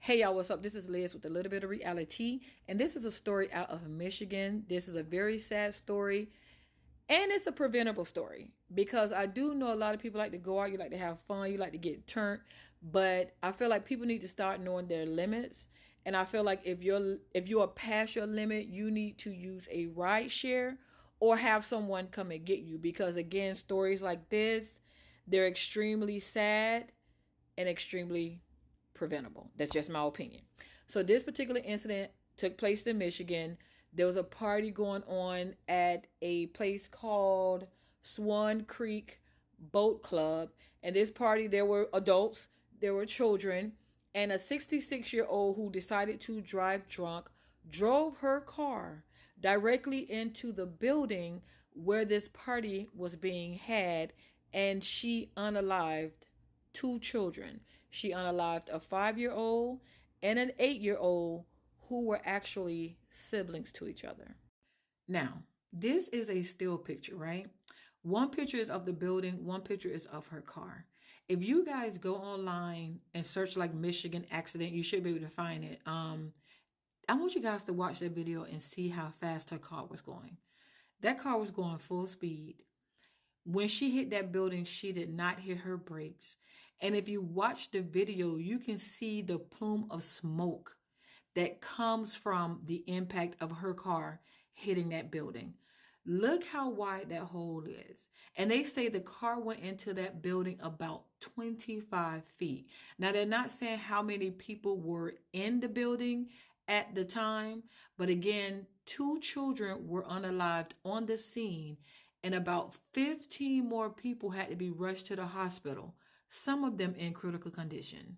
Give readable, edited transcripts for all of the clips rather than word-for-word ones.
Hey y'all, what's up? This is Liz with a little bit of reality, and this is a story out of Michigan. This is a very sad story, and it's a preventable story because I do know a lot of people like to go out, you like to have fun, you like to get turned, but I feel like people need to start knowing their limits. And I feel like if you're past your limit, you need to use a ride share or have someone come and get you because again, stories like this, they're extremely sad and extremely preventable. That's just my opinion. So this particular incident took place in Michigan. There was a party going on at a place called Swan Creek Boat Club. And this party, there were adults, there were children, and a 66-year-old who decided to drive drunk drove her car directly into the building where this party was being had, and she unalived two children. She unalived a 5-year-old and an 8-year-old who were actually siblings to each other. Now, this is a still picture, right? One picture is of the building, one picture is of her car. If you guys go online and search like Michigan accident, you should be able to find it. I want you guys to watch that video and see how fast her car was going. That car was going full speed. When she hit that building, she did not hit her brakes. And if you watch the video, you can see the plume of smoke that comes from the impact of her car hitting that building. Look how wide that hole is. And they say the car went into that building about 25 feet. Now, they're not saying how many people were in the building at the time, but again, two children were unalived on the scene, and about 15 more people had to be rushed to the hospital, some of them in critical condition.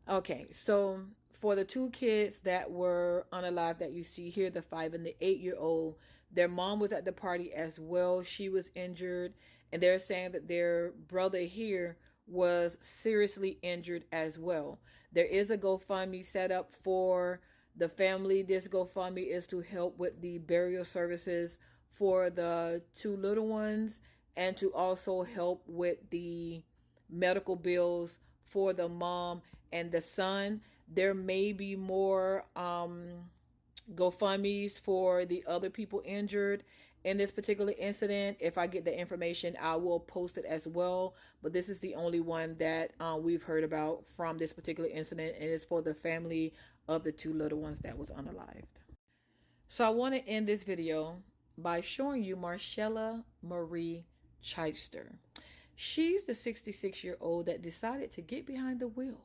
Okay, so for the two kids that were unalive that you see here, the 5 and the 8-year-old, their mom was at the party as well. She was injured, and they're saying that their brother here was seriously injured as well. There is a GoFundMe set up for the family. This GoFundMe is to help with the burial services for the two little ones and to also help with the medical bills for the mom and the son. There may be more GoFundMe's for the other people injured in this particular incident. If I get the information, I will post it as well. But this is the only one that we've heard about from this particular incident, and it's for the family of the two little ones that was unalived. So I want to end this video by showing you Marcella Marie Chichester. She's the 66-year-old that decided to get behind the wheel,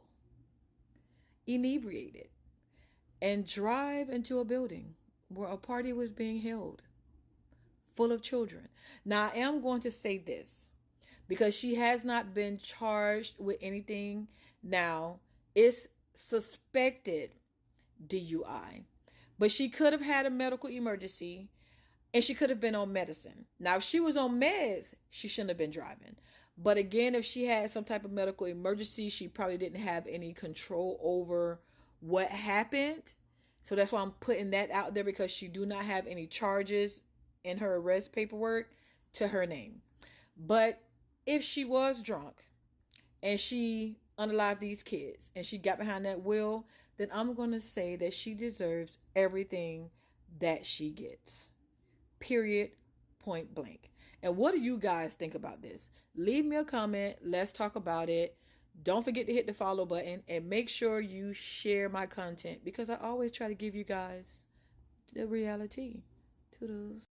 inebriated, and drive into a building where a party was being held full of children. Now, I am going to say this because she has not been charged with anything. Now, it's suspected DUI, but she could have had a medical emergency and she could have been on medicine. Now, if she was on meds, she shouldn't have been driving. But again, if she had some type of medical emergency, she probably didn't have any control over what happened. So that's why I'm putting that out there, because she do not have any charges in her arrest paperwork to her name. But if she was drunk and she unalived these kids and she got behind that wheel, then I'm going to say that she deserves everything that she gets. Period. Point blank. And what do you guys think about this? Leave me a comment. Let's talk about it. Don't forget to hit the follow button and make sure you share my content because I always try to give you guys the reality. Toodles.